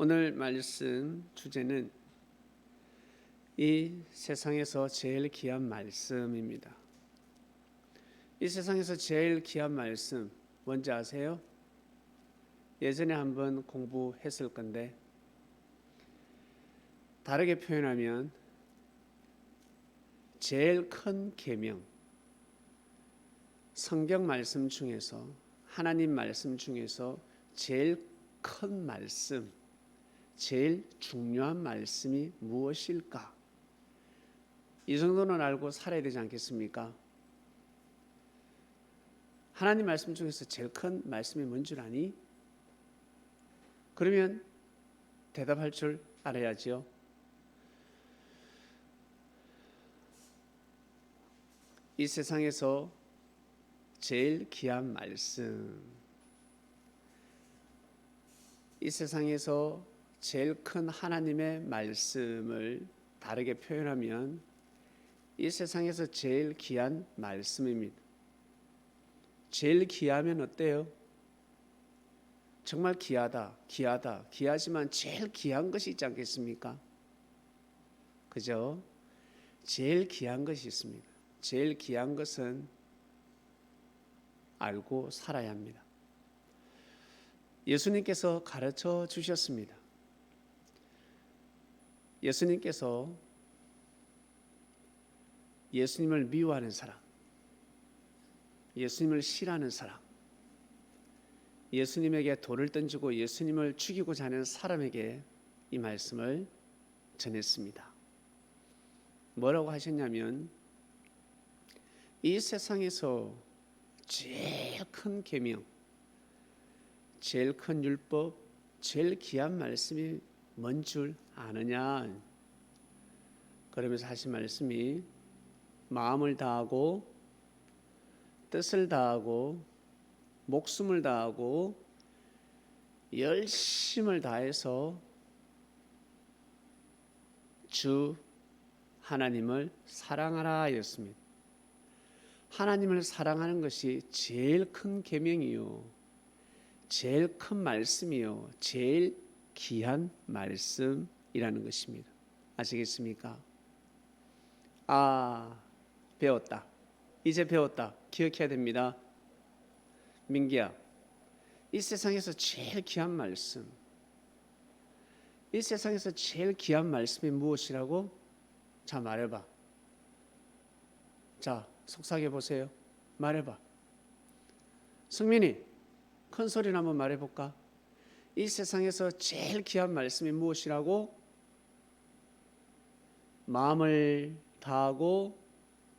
오늘 말씀 주제는 이 세상에서 제일 귀한 말씀입니다. 이 세상에서 제일 귀한 말씀 뭔지 아세요? 예전에 한번 공부했을 건데 다르게 표현하면 제일 큰 계명, 성경 말씀 중에서 하나님 말씀 중에서 제일 큰 말씀, 제일 중요한 말씀이 무엇일까? 이 정도는 알고 살아야 되지 않겠습니까? 하나님 말씀 중에서 제일 큰 말씀이 뭔 줄 아니? 그러면 대답할 줄 알아야죠. 이 세상에서 제일 귀한 말씀, 이 세상에서 제일 큰 하나님의 말씀을 다르게 표현하면 이 세상에서 제일 귀한 말씀입니다. 제일 귀하면 어때요? 정말 귀하다, 귀하지만 제일 귀한 것이 있지 않겠습니까? 그죠? 제일 귀한 것이 있습니다. 제일 귀한 것은 알고 살아야 합니다. 예수님께서 가르쳐 주셨습니다. 예수님께서 예수님을 미워하는 사람, 예수님을 싫어하는 사람, 예수님에게 돌을 던지고 예수님을 죽이고자 하는 사람에게 이 말씀을 전했습니다. 뭐라고 하셨냐면 이 세상에서 제일 큰 계명, 제일 큰 율법, 제일 귀한 말씀이 뭔 줄 아느냐? 그러면서 하신 말씀이 마음을 다하고 뜻을 다하고 목숨을 다하고 열심을 다해서 주 하나님을 사랑하라 였습니다. 하나님을 사랑하는 것이 제일 큰 계명이요, 제일 큰 말씀이요, 제일 귀한 말씀이라는 것입니다. 아시겠습니까? 배웠다. 이제 배웠다. 기억해야 됩니다. 민기야, 이 세상에서 제일 귀한 말씀, 이 세상에서 제일 귀한 말씀이 무엇이라고? 자, 말해봐. 자, 속삭여 보세요. 말해봐. 승민이, 큰 소리로 한번 말해볼까? 이 세상에서 제일 귀한 말씀이 무엇이라고? 마음을 다하고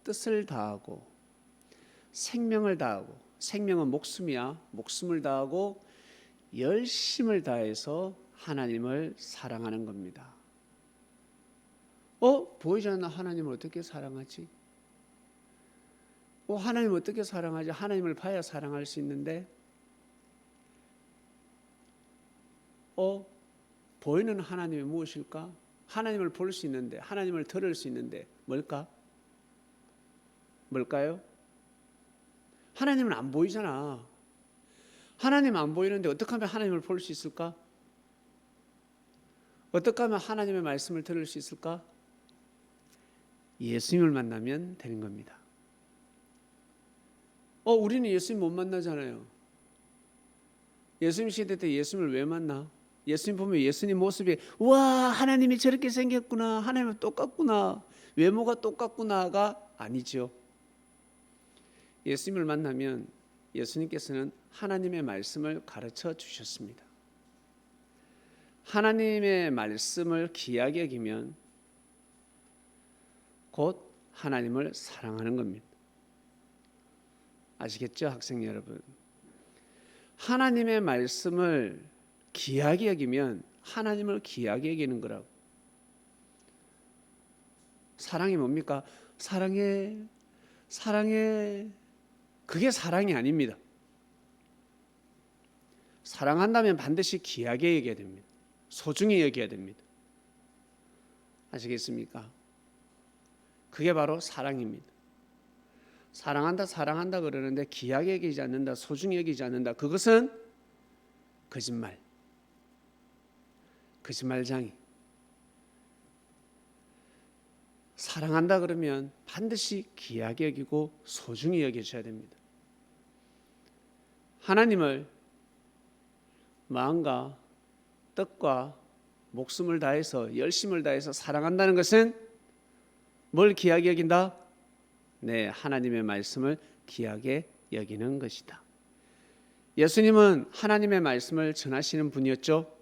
뜻을 다하고 생명을 다하고, 생명은 목숨이야. 목숨을 다하고 열심을 다해서 하나님을 사랑하는 겁니다. 보이지 않는 하나님을 어떻게 사랑하지? 하나님을 어떻게 사랑하지? 하나님을 봐야 사랑할 수 있는데 보이는 하나님이 무엇일까? 하나님을 볼 수 있는데, 하나님을 들을 수 있는데 뭘까요? 하나님은 안 보이잖아. 하나님 안 보이는데 어떻게 하면 하나님을 볼 수 있을까? 어떻게 하면 하나님의 말씀을 들을 수 있을까? 예수님을 만나면 되는 겁니다. 우리는 예수님 못 만나잖아요. 예수님 시대 때 예수님을 왜 만나? 예수님 보면 예수님 모습이 와, 하나님이 저렇게 생겼구나, 하나님은 똑같구나, 외모가 똑같구나가 아니죠. 예수님을 만나면 예수님께서는 하나님의 말씀을 가르쳐 주셨습니다. 하나님의 말씀을 귀하게 여기면 곧 하나님을 사랑하는 겁니다. 아시겠죠, 학생 여러분? 하나님의 말씀을 귀하게 여기면 하나님을 귀하게 여기는 거라고. 사랑이 뭡니까? 사랑해. 그게 사랑이 아닙니다. 사랑한다면 반드시 귀하게 여겨야 됩니다. 소중히 여겨야 됩니다. 아시겠습니까? 그게 바로 사랑입니다. 사랑한다 그러는데 귀하게 여기지 않는다, 소중히 여기지 않는다, 그것은 거짓말. 거짓말쟁이. 사랑한다 그러면 반드시 귀하게 여기고 소중히 여겨줘야 됩니다. 하나님을 마음과 뜻과 목숨을 다해서 열심을 다해서 사랑한다는 것은 뭘 귀하게 여긴다? 네, 하나님의 말씀을 귀하게 여기는 것이다. 예수님은 하나님의 말씀을 전하시는 분이었죠.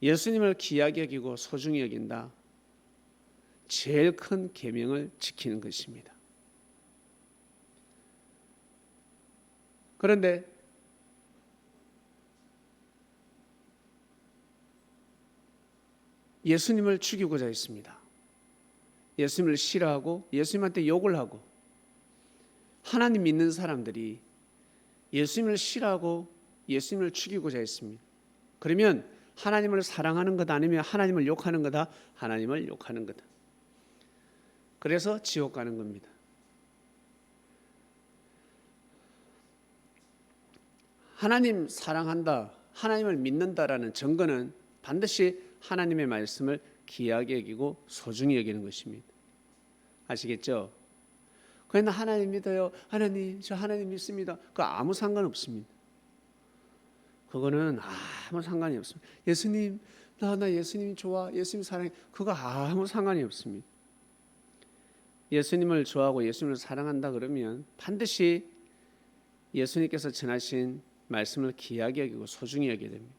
예수님을 귀하게 여기고 소중히 여긴다. 제일 큰 계명을 지키는 것입니다. 그런데 예수님을 죽이고자 했습니다. 예수님을 싫어하고 예수님한테 욕을 하고 하나님 믿는 사람들이 예수님을 싫어하고 예수님을 죽이고자 했습니다. 그러면 하나님을 사랑하는 것 아니면 하나님을 욕하는 거다? 하나님을 욕하는 거다. 그래서 지옥 가는 겁니다. 하나님 사랑한다, 하나님을 믿는다라는 증거는 반드시 하나님의 말씀을 귀하게 여기고 소중히 여기는 것입니다. 아시겠죠? 그런데 하나님 믿어요. 하나님, 저 하나님 믿습니다. 그거 아무 상관없습니다. 그거는 아무 상관이 없습니다. 예수님, 나 예수님 좋아, 예수님 사랑해. 그거 아무 상관이 없습니다. 예수님을 좋아하고 예수님을 사랑한다 그러면 반드시 예수님께서 전하신 말씀을 귀하게 여기고 소중히 여기게 됩니다.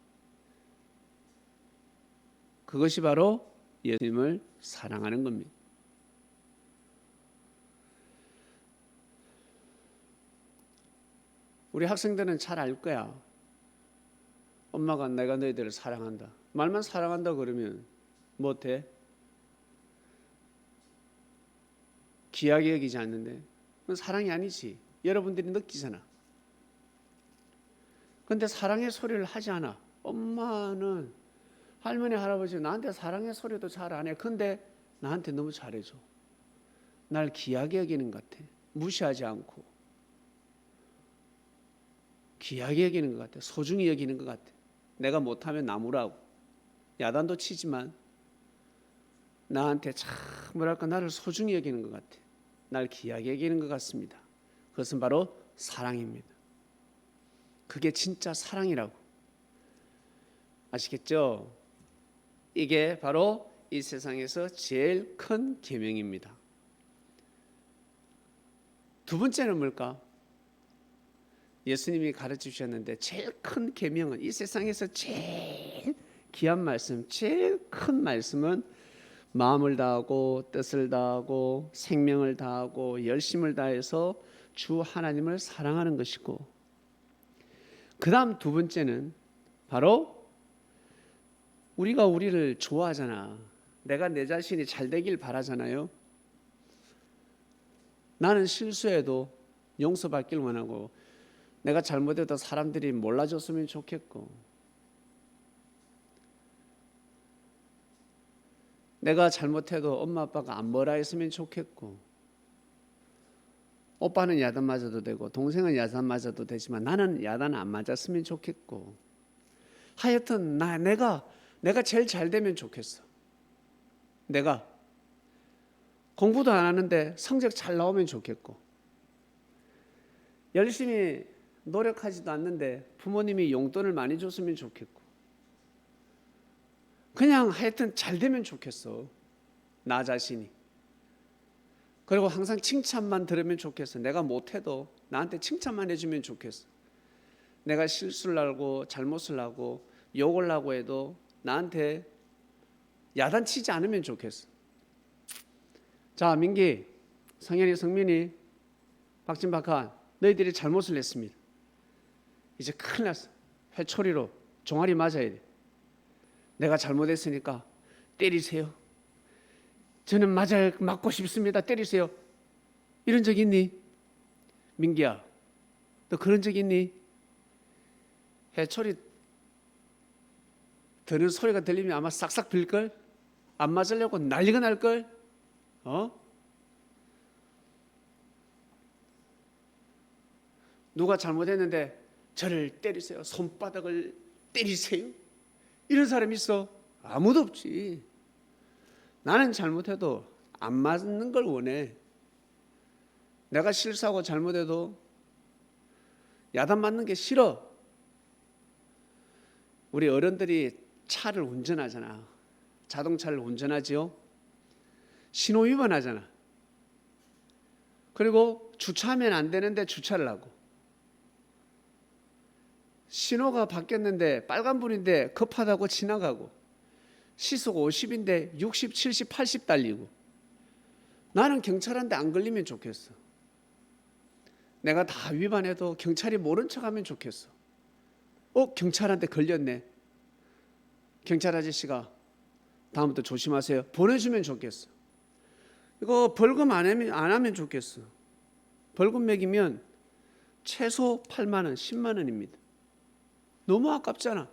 그것이 바로 예수님을 사랑하는 겁니다. 우리 학생들은 잘 알 거야. 엄마가 내가 너희들을 사랑한다. 말만 사랑한다 그러면 뭐 돼? 귀하게 여기지 않는데 그건 사랑이 아니지. 여러분들이 느끼잖아. 그런데 사랑의 소리를 하지 않아. 엄마는 할머니 할아버지 나한테 사랑의 소리도 잘 안 해. 근데 나한테 너무 잘해줘. 날 귀하게 여기는 것 같아. 무시하지 않고 귀하게 여기는 것 같아. 소중히 여기는 것 같아. 내가 못하면 나무라고 야단도 치지만 나한테 참 뭐랄까 나를 소중히 여기는 것 같아. 날 귀하게 여기는 것 같습니다. 그것은 바로 사랑입니다. 그게 진짜 사랑이라고. 아시겠죠? 이게 바로 이 세상에서 제일 큰 계명입니다. 두 번째는 뭘까? 예수님이 가르쳐 주셨는데 제일 큰 계명은 이 세상에서 제일 귀한 말씀, 제일 큰 말씀은 마음을 다하고 뜻을 다하고 생명을 다하고 열심을 다해서 주 하나님을 사랑하는 것이고, 그 다음 두 번째는 바로 우리가 우리를 좋아하잖아. 내가 내 자신이 잘 되길 바라잖아요. 나는 실수해도 용서받길 원하고 내가 잘못해도 사람들이 몰라줬으면 좋겠고 내가 잘못해도 엄마 아빠가 안 뭐라 했으면 좋겠고 오빠는 야단 맞아도 되고 동생은 야단 맞아도 되지만 나는 야단 안 맞았으면 좋겠고 하여튼 내가 제일 잘 되면 좋겠어. 내가 공부도 안 하는데 성적 잘 나오면 좋겠고 열심히 노력하지도 않는데 부모님이 용돈을 많이 줬으면 좋겠고 그냥 하여튼 잘 되면 좋겠어. 나 자신이. 그리고 항상 칭찬만 들으면 좋겠어. 내가 못해도 나한테 칭찬만 해주면 좋겠어. 내가 실수를 하고 잘못을 하고 욕을 하고 해도 나한테 야단치지 않으면 좋겠어. 자, 민기, 성현이, 성민이, 박진, 박한, 너희들이 잘못을 했습니다. 이제 큰일 났어. 회초리로 종아리 맞아야 돼. 내가 잘못했으니까 때리세요. 저는 맞고 싶습니다. 때리세요. 이런 적 있니? 민기야, 너 그런 적 있니? 회초리 드는 소리가 들리면 아마 싹싹 빌걸? 안 맞으려고 난리가 날걸? 누가 잘못했는데 저를 때리세요. 손바닥을 때리세요. 이런 사람 있어? 아무도 없지. 나는 잘못해도 안 맞는 걸 원해. 내가 실수하고 잘못해도 야단 맞는 게 싫어. 우리 어른들이 차를 운전하잖아. 자동차를 운전하지요. 신호 위반하잖아. 그리고 주차하면 안 되는데 주차를 하고, 신호가 바뀌었는데 빨간불인데 급하다고 지나가고, 시속 50인데 60, 70, 80 달리고. 나는 경찰한테 안 걸리면 좋겠어. 내가 다 위반해도 경찰이 모른 척하면 좋겠어. 경찰한테 걸렸네. 경찰 아저씨가 다음부터 조심하세요. 보내주면 좋겠어. 이거 벌금 안 하면 좋겠어. 벌금 매기면 최소 8만 원, 10만 원입니다. 너무 아깝잖아.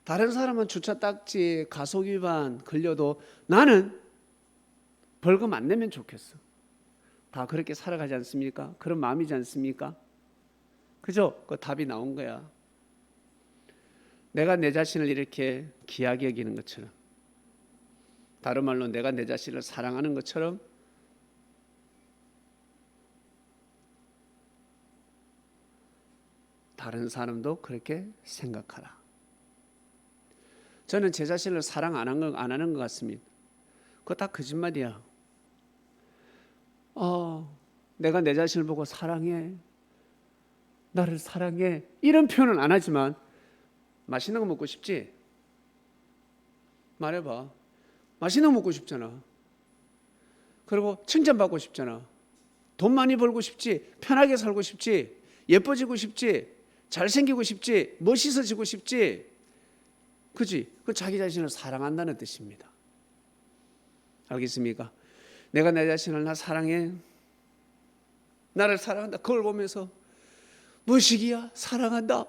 다른 사람은 주차 딱지, 가속 위반 걸려도 나는 벌금 안 내면 좋겠어. 다 그렇게 살아가지 않습니까? 그런 마음이지 않습니까? 그죠? 그 답이 나온 거야. 내가 내 자신을 이렇게 귀하게 여기는 것처럼, 다른 말로 내가 내 자신을 사랑하는 것처럼 다른 사람도 그렇게 생각하라. 저는 제 자신을 사랑 안 하는 것 같습니다. 그거 다 거짓말이야. 내가 내 자신을 보고 사랑해, 나를 사랑해, 이런 표현은 안 하지만 맛있는 거 먹고 싶지? 말해봐. 맛있는 거 먹고 싶잖아. 그리고 칭찬받고 싶잖아. 돈 많이 벌고 싶지? 편하게 살고 싶지? 예뻐지고 싶지? 잘생기고 싶지? 멋있어지고 싶지? 그지? 그 자기 자신을 사랑한다는 뜻입니다. 알겠습니까? 내가 내 자신을 나 사랑해, 나를 사랑한다. 그걸 보면서 무식이야, 사랑한다.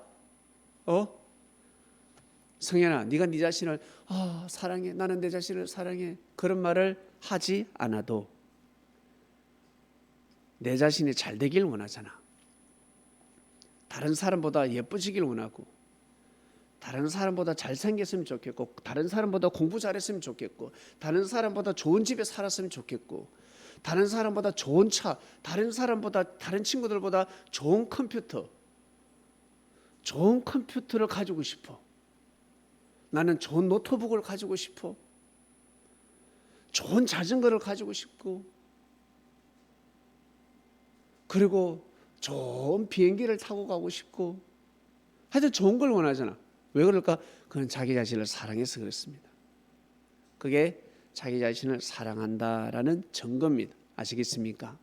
성현아, 네가 네 자신을 사랑해, 나는 내 자신을 사랑해, 그런 말을 하지 않아도 내 자신이 잘 되길 원하잖아. 다른 사람보다 예뻐지길 원하고, 다른 사람보다 잘생겼으면 좋겠고, 다른 사람보다 공부 잘했으면 좋겠고, 다른 사람보다 좋은 집에 살았으면 좋겠고, 다른 사람보다 좋은 차, 다른 친구들보다 좋은 컴퓨터를 가지고 싶어. 나는 좋은 노트북을 가지고 싶어. 좋은 자전거를 가지고 싶고, 그리고 좋은 비행기를 타고 가고 싶고, 하여튼 좋은 걸 원하잖아. 왜 그럴까? 그건 자기 자신을 사랑해서 그렇습니다. 그게 자기 자신을 사랑한다라는 증거입니다. 아시겠습니까?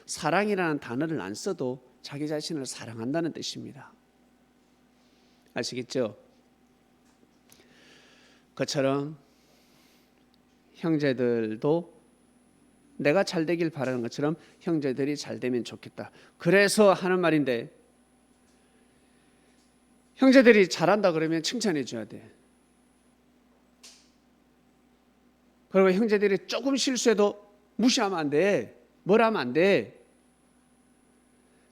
사랑이라는 단어를 안 써도 자기 자신을 사랑한다는 뜻입니다. 아시겠죠? 그처럼 형제들도 내가 잘 되길 바라는 것처럼 형제들이 잘 되면 좋겠다. 그래서 하는 말인데, 형제들이 잘한다 그러면 칭찬해 줘야 돼. 그리고 형제들이 조금 실수해도 무시하면 안 돼. 뭘 하면 안 돼.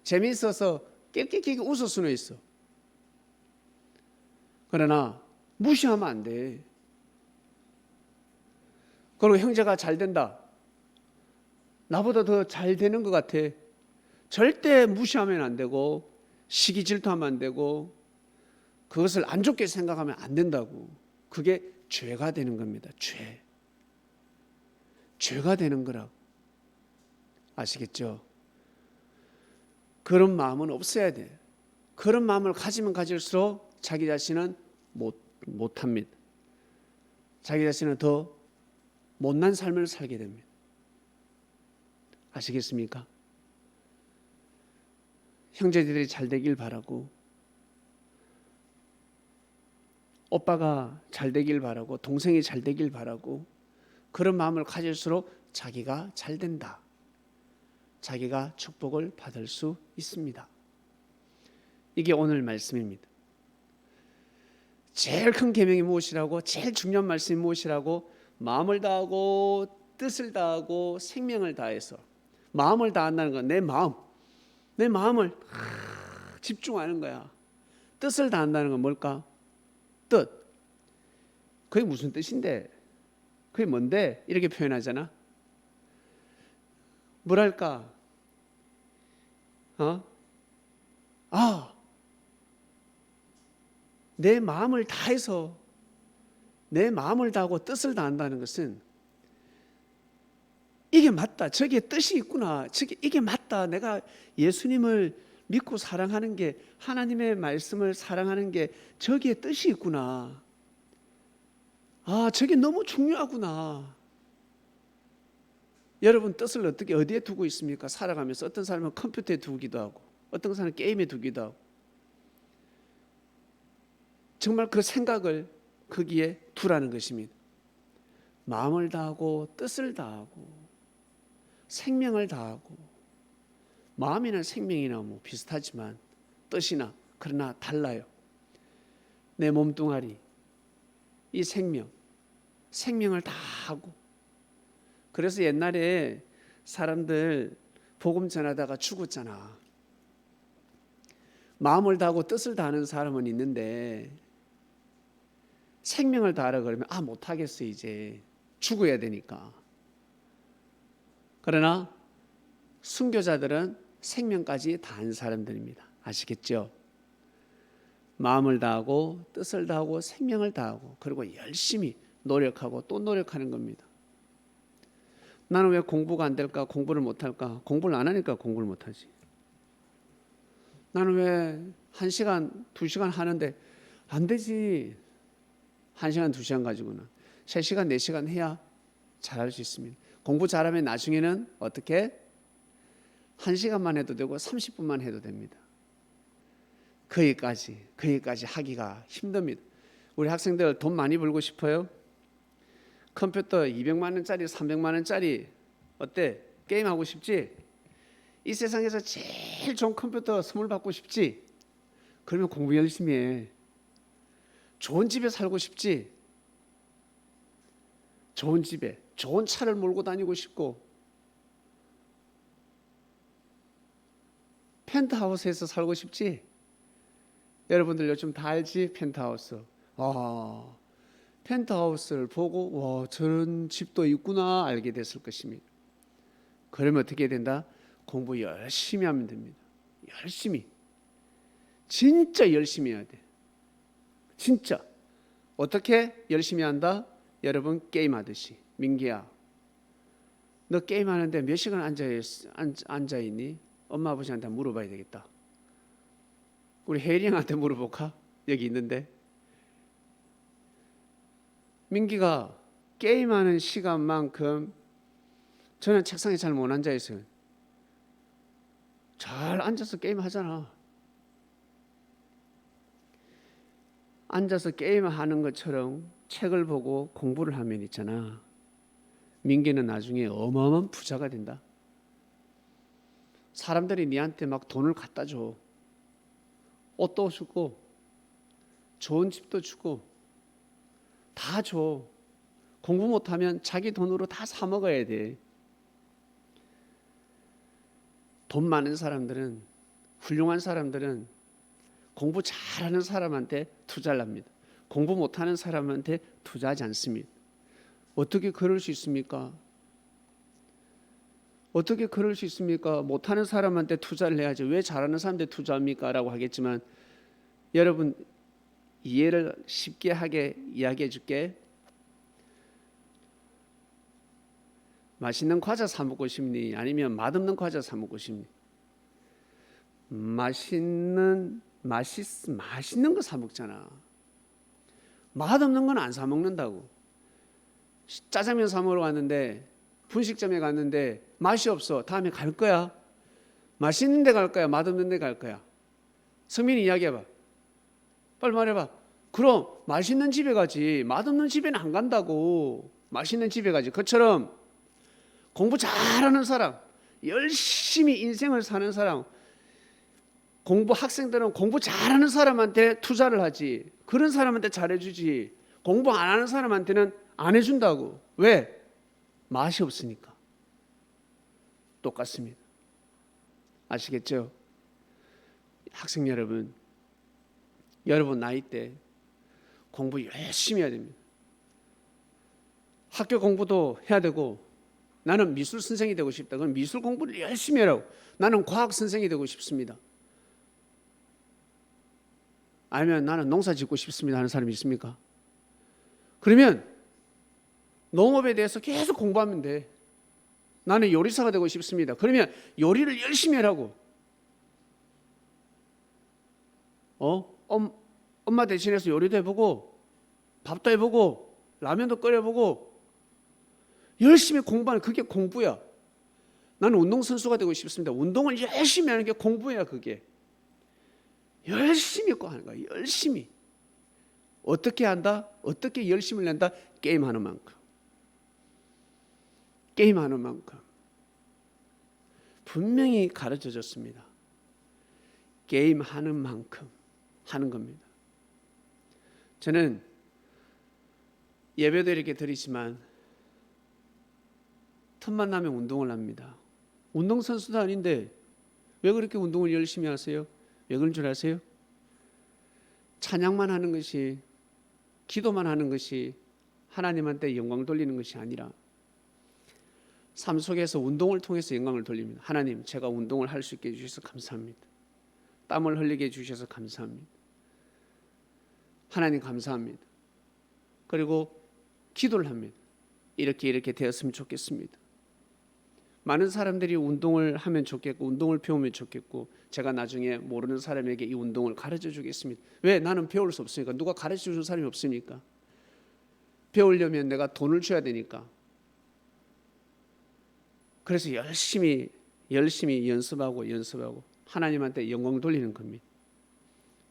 재미있어서 낄낄낄 웃을 수는 있어. 그러나 무시하면 안 돼. 그리고 형제가 잘 된다, 나보다 더 잘 되는 것 같아, 절대 무시하면 안 되고, 시기 질투하면 안 되고, 그것을 안 좋게 생각하면 안 된다고. 그게 죄가 되는 겁니다. 죄가 되는 거라고. 아시겠죠? 그런 마음은 없어야 돼. 그런 마음을 가지면 가질수록 자기 자신은 못합니다. 자기 자신은 더 못난 삶을 살게 됩니다. 아시겠습니까? 형제들이 잘 되길 바라고, 오빠가 잘 되길 바라고, 동생이 잘 되길 바라고, 그런 마음을 가질수록 자기가 잘 된다. 자기가 축복을 받을 수 있습니다. 이게 오늘 말씀입니다. 제일 큰 계명이 무엇이라고? 제일 중요한 말씀이 무엇이라고? 마음을 다하고 뜻을 다하고 생명을 다해서. 마음을 다한다는 건 내 마음을 집중하는 거야. 뜻을 다한다는 건 뭘까? 뜻. 그게 무슨 뜻인데? 그게 뭔데? 이렇게 표현하잖아. 뭐랄까? 내 마음을 다해서 내 마음을 다하고 뜻을 다한다는 것은 이게 맞다. 저게 뜻이 있구나. 이게 맞다. 내가 예수님을 믿고 사랑하는 게, 하나님의 말씀을 사랑하는 게 저기에 뜻이 있구나. 저게 너무 중요하구나. 여러분 뜻을 어디에 두고 있습니까? 살아가면서 어떤 사람은 컴퓨터에 두기도 하고 어떤 사람은 게임에 두기도 하고 정말 그 생각을 거기에 두라는 것입니다. 마음을 다하고 뜻을 다하고 생명을 다하고 마음이나 생명이나 뭐 비슷하지만 뜻이나 그러나 달라요. 내 몸뚱아리 이 생명을 다하고 그래서 옛날에 사람들 복음 전하다가 죽었잖아. 마음을 다하고 뜻을 다하는 사람은 있는데 생명을 다하라 그러면 못하겠어 이제 죽어야 되니까. 그러나 순교자들은 생명까지 다한 사람들입니다. 아시겠죠? 마음을 다하고 뜻을 다하고 생명을 다하고 그리고 열심히 노력하고 또 노력하는 겁니다. 나는 왜 공부가 안 될까? 공부를 못할까? 공부를 안 하니까 공부를 못하지. 나는 왜 1시간, 2시간 하는데 안 되지. 1시간, 2시간 가지고는 3시간, 4시간 해야 잘할 수 있습니다. 공부 잘하면 나중에는 어떻게? 1시간만 해도 되고 30분만 해도 됩니다. 거기까지 하기가 힘듭니다. 우리 학생들 돈 많이 벌고 싶어요? 컴퓨터 200만 원짜리 300만 원짜리 어때? 게임하고 싶지? 이 세상에서 제일 좋은 컴퓨터 선물 받고 싶지? 그러면 공부 열심히 해. 좋은 집에 살고 싶지? 좋은 집에 좋은 차를 몰고 다니고 싶고 펜트하우스에서 살고 싶지? 여러분들 요즘 다 알지? 펜트하우스. 펜트하우스를 보고 저런 집도 있구나 알게 됐을 것입니다. 그러면 어떻게 된다? 공부 열심히 하면 됩니다. 열심히. 진짜 열심히 해야 돼. 진짜. 어떻게 열심히 한다? 여러분 게임하듯이. 민기야, 너 게임하는데 몇 시간 앉아있니? 엄마 아버지한테 물어봐야 되겠다. 우리 혜리 형한테 물어볼까? 여기 있는데. 민기가 게임하는 시간만큼 저는 책상에 잘 못 앉아있어요. 잘 앉아서 게임하잖아. 앉아서 게임하는 것처럼 책을 보고 공부를 하면 있잖아. 민기는 나중에 어마어마한 부자가 된다. 사람들이 니한테 막 돈을 갖다 줘. 옷도 주고 좋은 집도 주고 다 줘. 공부 못하면 자기 돈으로 다 사 먹어야 돼. 돈 많은 사람들은, 훌륭한 사람들은 공부 잘하는 사람한테 투자를 합니다. 공부 못하는 사람한테 투자하지 않습니다. 어떻게 그럴 수 있습니까? 어떻게 그럴 수 있습니까? 못하는 사람한테 투자를 해야지 왜 잘하는 사람한테 투자합니까? 라고 하겠지만 여러분 이해를 쉽게 하게 이야기해 줄게. 맛있는 과자 사 먹고 싶니? 아니면 맛없는 과자 사 먹고 싶니? 맛있는 거 사 먹잖아. 맛없는 건 안 사 먹는다고. 짜장면 사 먹으러 갔는데 분식점에 갔는데 맛이 없어. 다음에 갈 거야? 맛있는 데 갈 거야? 맛없는 데 갈 거야? 성민이 이야기해봐. 빨리 말해봐. 그럼 맛있는 집에 가지. 맛없는 집에는 안 간다고. 맛있는 집에 가지. 그처럼 공부 잘하는 사람, 열심히 인생을 사는 사람, 학생들은 공부 잘하는 사람한테 투자를 하지. 그런 사람한테 잘해주지. 공부 안 하는 사람한테는 안 해준다고. 왜? 맛이 없으니까. 똑같습니다. 아시겠죠? 학생 여러분 나이 때 공부 열심히 해야 됩니다. 학교 공부도 해야 되고, 나는 미술 선생이 되고 싶다. 그럼 미술 공부를 열심히 하라고. 나는 과학 선생이 되고 싶습니다. 아니면 나는 농사 짓고 싶습니다 하는 사람이 있습니까? 그러면 농업에 대해서 계속 공부하면 돼. 나는 요리사가 되고 싶습니다. 그러면 요리를 열심히 하라고. 엄마 대신해서 요리도 해보고 밥도 해보고 라면도 끓여보고 열심히 공부하는, 그게 공부야. 나는 운동선수가 되고 싶습니다. 운동을 열심히 하는 게 공부야. 그게 열심히 하는 거야. 열심히. 어떻게 한다? 어떻게 열심을 낸다? 게임하는 만큼. 게임하는 만큼. 분명히 가르쳐 줬습니다. 게임하는 만큼 하는 겁니다. 저는 예배도 이렇게 드리지만 틈만 나면 운동을 합니다. 운동선수도 아닌데 왜 그렇게 운동을 열심히 하세요? 왜 그런 줄 아세요? 찬양만 하는 것이, 기도만 하는 것이 하나님한테 영광 돌리는 것이 아니라 삶 속에서 운동을 통해서 영광을 돌립니다. 하나님, 제가 운동을 할 수 있게 해주셔서 감사합니다. 땀을 흘리게 해주셔서 감사합니다. 하나님 감사합니다. 그리고 기도를 합니다. 이렇게 되었으면 좋겠습니다. 많은 사람들이 운동을 하면 좋겠고 운동을 배우면 좋겠고 제가 나중에 모르는 사람에게 이 운동을 가르쳐 주겠습니다. 왜? 나는 배울 수 없으니까. 누가 가르쳐 주는 사람이 없으니까. 배우려면 내가 돈을 줘야 되니까. 그래서 열심히 연습하고 하나님한테 영광 돌리는 겁니다.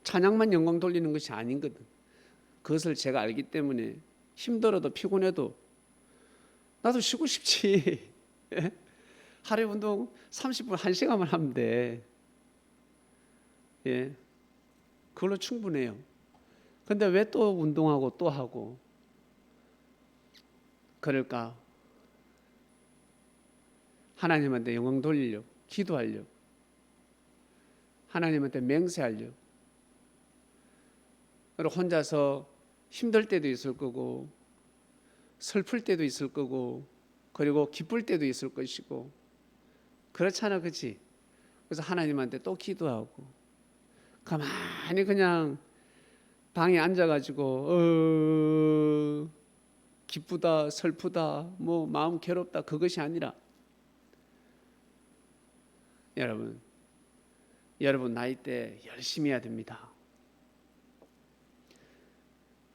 찬양만 영광 돌리는 것이 아니거든. 그것을 제가 알기 때문에 힘들어도 피곤해도 나도 쉬고 싶지. 하루에 운동 30분 1시간만 하면 돼. 예, 그걸로 충분해요. 근데 왜 또 운동하고 또 하고 그럴까? 하나님한테 영광 돌리려고, 기도하려고, 하나님한테 맹세하려고. 그리고 혼자서 힘들 때도 있을 거고 슬플 때도 있을 거고 그리고 기쁠 때도 있을 것이고 그렇잖아, 그렇지? 그래서 하나님한테 또 기도하고 가만히 그냥 방에 앉아가지고 기쁘다 슬프다 뭐 마음 괴롭다 그것이 아니라 여러분 나이 때 열심히 해야 됩니다.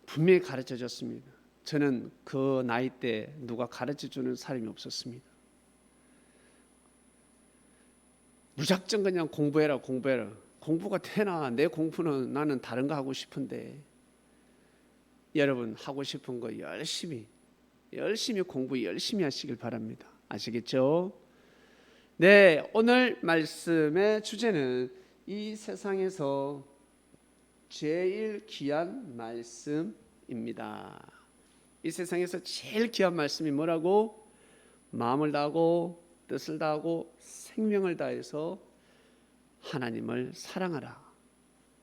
분명히 가르쳐 줬습니다. 저는 그 나이 때 누가 가르쳐 주는 사람이 없었습니다. 무작정 그냥 공부해라. 공부가 되나? 내 공부는 나는 다른 거 하고 싶은데. 여러분 하고 싶은 거 열심히 공부 열심히 하시길 바랍니다. 아시겠죠? 네, 오늘 말씀의 주제는 이 세상에서 제일 귀한 말씀입니다. 이 세상에서 제일 귀한 말씀이 뭐라고? 마음을 다하고 뜻을 다하고 생명을 다해서 하나님을 사랑하라.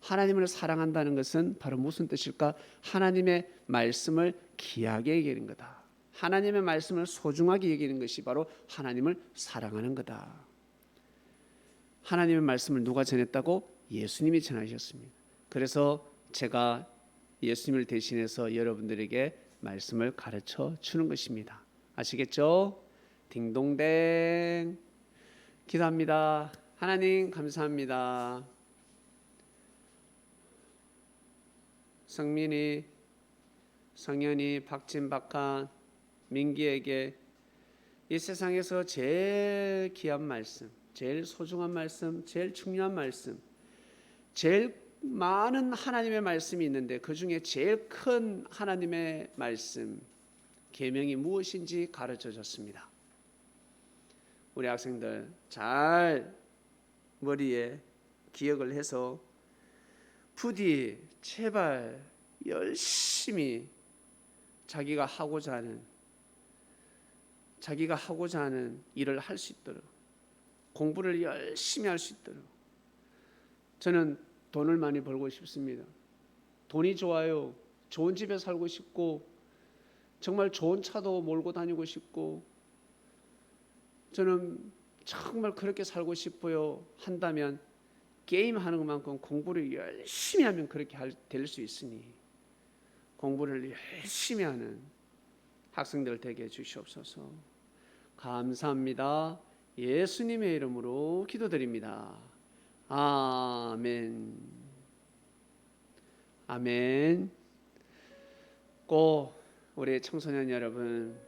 하나님을 사랑한다는 것은 바로 무슨 뜻일까? 하나님의 말씀을 귀하게 여기는 거다. 하나님의 말씀을 소중하게 여기는 것이 바로 하나님을 사랑하는 거다. 하나님의 말씀을 누가 전했다고? 예수님이 전하셨습니다. 그래서 제가 예수님을 대신해서 여러분들에게 말씀을 가르쳐 주는 것입니다. 아시겠죠? 딩동댕. 기도합니다. 하나님 감사합니다. 성민이, 성현이, 박진, 박한, 민기에게 이 세상에서 제일 귀한 말씀, 제일 소중한 말씀, 제일 중요한 말씀, 제일 많은 하나님의 말씀이 있는데 그 중에 제일 큰 하나님의 말씀, 계명이 무엇인지 가르쳐 줬습니다. 우리 학생들 잘 머리에 기억을 해서 부디 제발 열심히 자기가 하고자 하는 일을 할 수 있도록 공부를 열심히 할 수 있도록. 저는 돈을 많이 벌고 싶습니다. 돈이 좋아요. 좋은 집에 살고 싶고 정말 좋은 차도 몰고 다니고 싶고 저는 정말 그렇게 살고 싶어요 한다면 게임하는 것만큼 공부를 열심히 하면 그렇게 될 수 있으니 공부를 열심히 하는 학생들 되게 해주시옵소서. 감사합니다. 예수님의 이름으로 기도드립니다. 아멘. 아멘. 꼭 우리 청소년 여러분